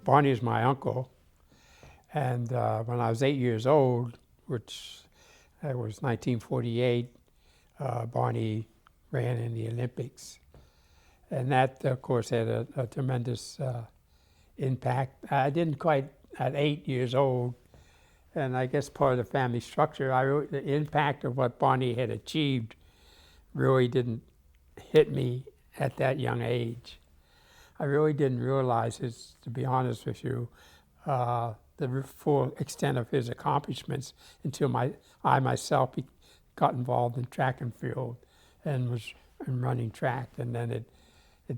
Barney is my uncle, and when I was 8 years old, which was 1948, Barney ran in the Olympics. And that, of course, had a tremendous impact. I didn't quite, at 8 years old, and I guess part of the family structure, the impact of what Barney had achieved really didn't hit me at that young age. I really didn't realize his, to be honest with you, the full extent of his accomplishments until I myself got involved in track and field and was running track. And then it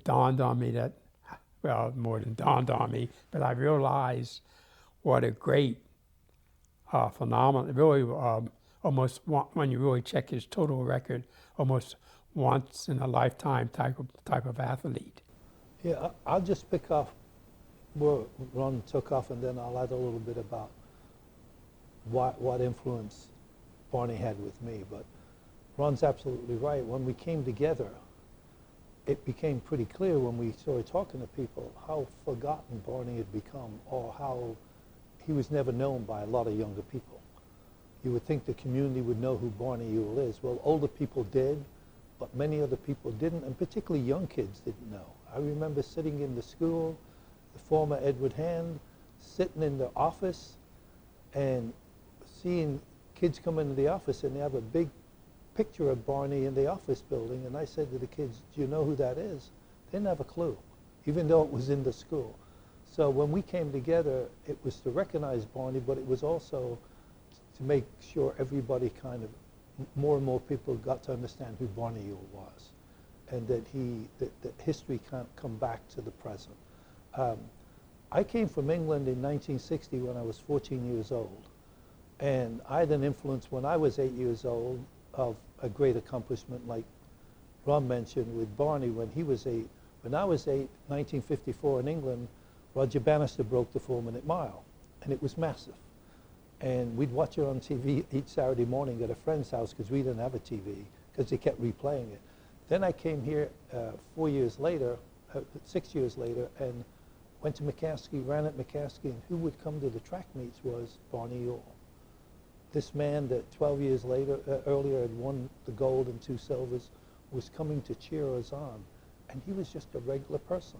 dawned on me that, well, more than dawned on me, but I realized what a great phenomenon, really almost, when you really check his total record, almost once in a lifetime type of athlete. Yeah, I'll just pick off where Ron took off, and then I'll add a little bit about what influence Barney had with me. But Ron's absolutely right. When we came together, it became pretty clear when we started talking to people how forgotten Barney had become, or how he was never known by a lot of younger people. You would think the community would know who Barney Ewell is. Well, older people did, but many other people didn't, and particularly young kids didn't know. I remember sitting in the school, the former Edward Hand, sitting in the office and seeing kids come into the office, and they have a big picture of Barney in the office building, and I said to the kids, do you know who that is? They didn't have a clue, even though it was in the school. So when we came together, it was to recognize Barney, but it was also to make sure everybody kind of, more and more people got to understand who Barney Ewell was, and that that history can't come back to the present. I came from England in 1960 when I was 14 years old, and I had an influence when I was 8 years old of a great accomplishment, like Ron mentioned with Barney when he was 8. When I was 8, 1954 in England, Roger Bannister broke the 4-minute mile, and it was massive. And we'd watch it on TV each Saturday morning at a friend's house because we didn't have a TV, because they kept replaying it. Then I came here 4 years later, 6 years later, and went to McCaskey, ran at McCaskey, and who would come to the track meets was Barney Ewell. This man that 12 years later, earlier had won the gold and 2 silvers, was coming to cheer us on. And he was just a regular person.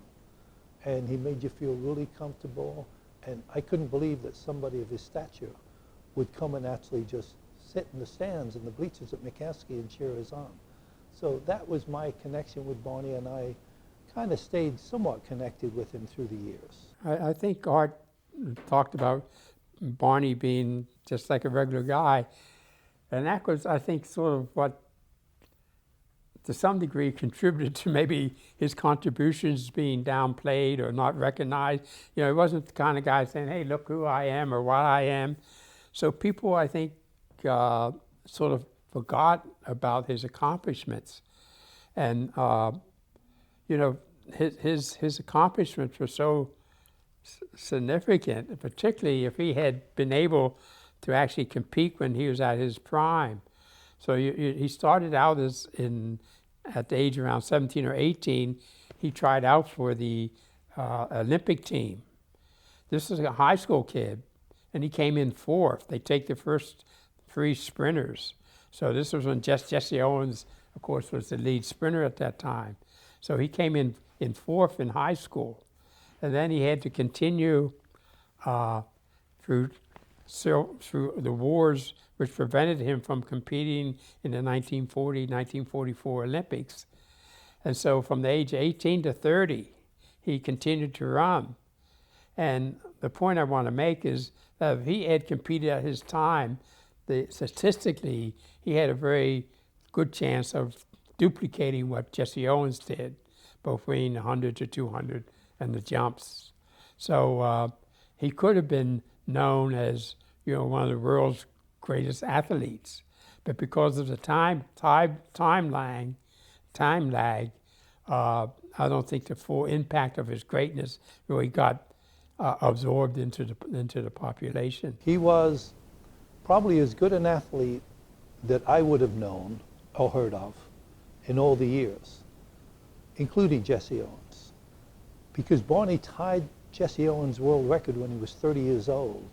And he made you feel really comfortable. And I couldn't believe that somebody of his stature would come and actually just sit in the stands and the bleachers at McCaskey and cheer us on. So that was my connection with Barney, and I kind of stayed somewhat connected with him through the years. I think Art talked about Barney being just like a regular guy, and that was, I think, sort of what, to some degree, contributed to maybe his contributions being downplayed or not recognized. You know, he wasn't the kind of guy saying, hey, look who I am or what I am. So people, I think, sort of forgot about his accomplishments. And, you know, his accomplishments were so significant, particularly if he had been able to actually compete when he was at his prime. So he started out at the age around 17 or 18, he tried out for the Olympic team. This was a high school kid, and he came in 4th. They take the first 3 sprinters. So this was when Jesse Owens, of course, was the lead sprinter at that time. So he came in 4th in high school. And then he had to continue through the wars which prevented him from competing in the 1944 Olympics. And so from the age of 18 to 30, he continued to run. And the point I want to make is that if he had competed at his time, statistically, he had a very good chance of duplicating what Jesse Owens did, between 100 to 200 and the jumps. So he could have been known as, you know, one of the world's greatest athletes, but because of the time lag, I don't think the full impact of his greatness really got absorbed into the population. He was probably as good an athlete that I would have known or heard of in all the years, including Jesse Owens, because Barney Jesse Owens' world record when he was 30 years old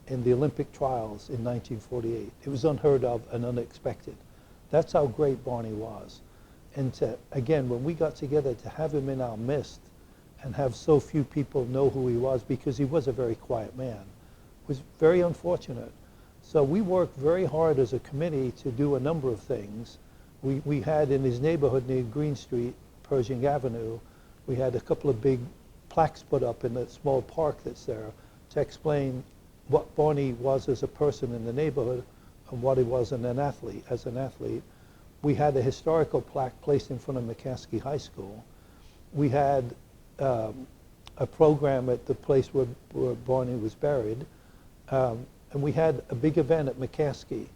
in the Olympic trials in 1948. It was unheard of and unexpected. That's how great Barney was. And again, when we got together, to have him in our midst and have so few people know who he was, because he was a very quiet man, was very unfortunate. So we worked very hard as a committee to do a number of things. We had in his neighborhood near Green Street, Pershing Avenue, we had a couple of big plaques put up in that small park that's there to explain what Barney was as a person in the neighborhood and what he was as an athlete. We had a historical plaque placed in front of McCaskey High School. We had a program at the place where Barney was buried. And we had a big event at McCaskey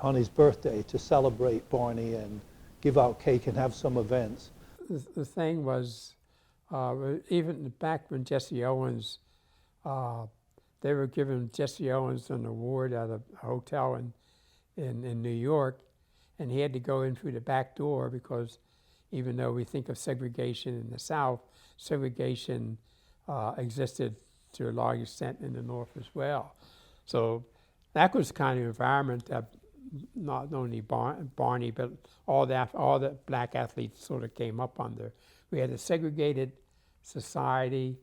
on his birthday to celebrate Barney and give out cake and have some events. The thing was, even back when Jesse Owens, they were giving Jesse Owens an award at a hotel in New York, and he had to go in through the back door because even though we think of segregation in the South, segregation existed to a large extent in the North as well. So that was the kind of environment that not only Barney, but all the black athletes sort of came up under. We had a segregated society.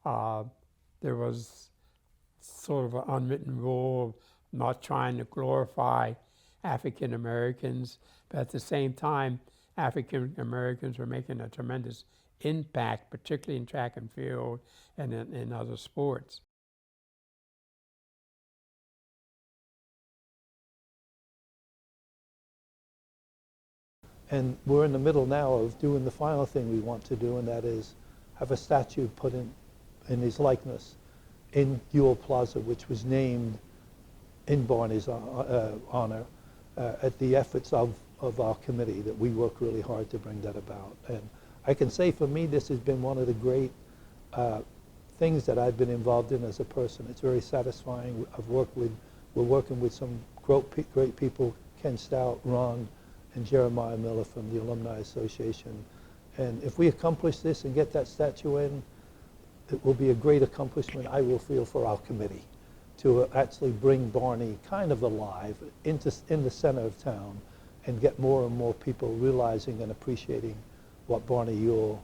There was sort of an unwritten rule of not trying to glorify African Americans, but at the same time, African Americans were making a tremendous impact, particularly in track and field and in other sports. And we're in the middle now of doing the final thing we want to do, and that is have a statue put in his likeness in Ewell Plaza, which was named in Barney's honor at the efforts of our committee, that we work really hard to bring that about. And I can say for me, this has been one of the great things that I've been involved in as a person. It's very satisfying. We're working with some great people, Ken Stout, Ron, and Jeremiah Miller from the Alumni Association. And if we accomplish this and get that statue in, it will be a great accomplishment, I will feel, for our committee to actually bring Barney kind of alive in the center of town and get more and more people realizing and appreciating what Barney Ewell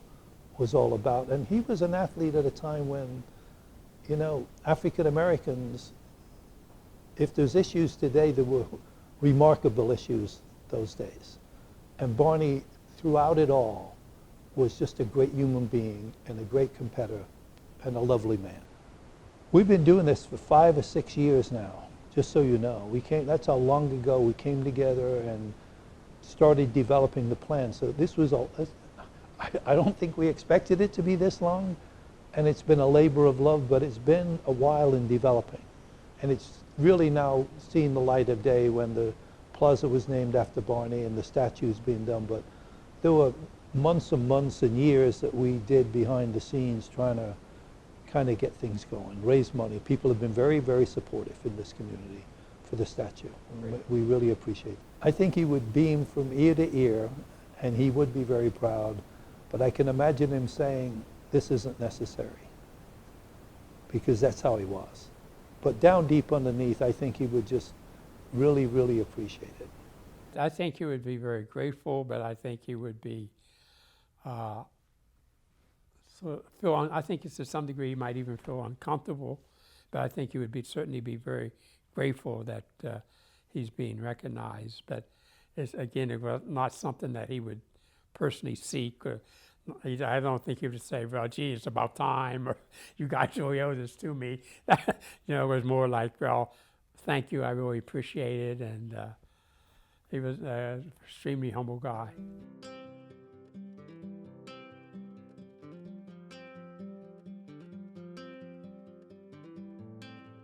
was all about. And he was an athlete at a time when, you know, African Americans, if there's issues today, there were remarkable issues those days. And Barney, throughout it all, was just a great human being and a great competitor and a lovely man. We've been doing this for 5 or 6 years now, just so you know. That's how long ago we came together and started developing the plan. So this was I don't think we expected it to be this long, and it's been a labor of love, but it's been a while in developing. And it's really now seeing the light of day when the plaza was named after Barney and the statue's being done. But there were months and months and years that we did behind the scenes trying to kind of get things going, raise money. People have been very, very supportive in this community for the statue. We really appreciate it. I think he would beam from ear to ear, and he would be very proud, but I can imagine him saying, this isn't necessary, because that's how he was. But down deep underneath, I think he would just really, really appreciate it. I think he would be very grateful, but I think he would be, I think to some degree he might even feel uncomfortable, but I think he would certainly be very grateful that he's being recognized. But it's, again, it was not something that he would personally seek. I don't think he would say, well, gee, it's about time, or you guys really owe this to me. You know, it was more like, well, thank you, I really appreciate it. And he was an extremely humble guy.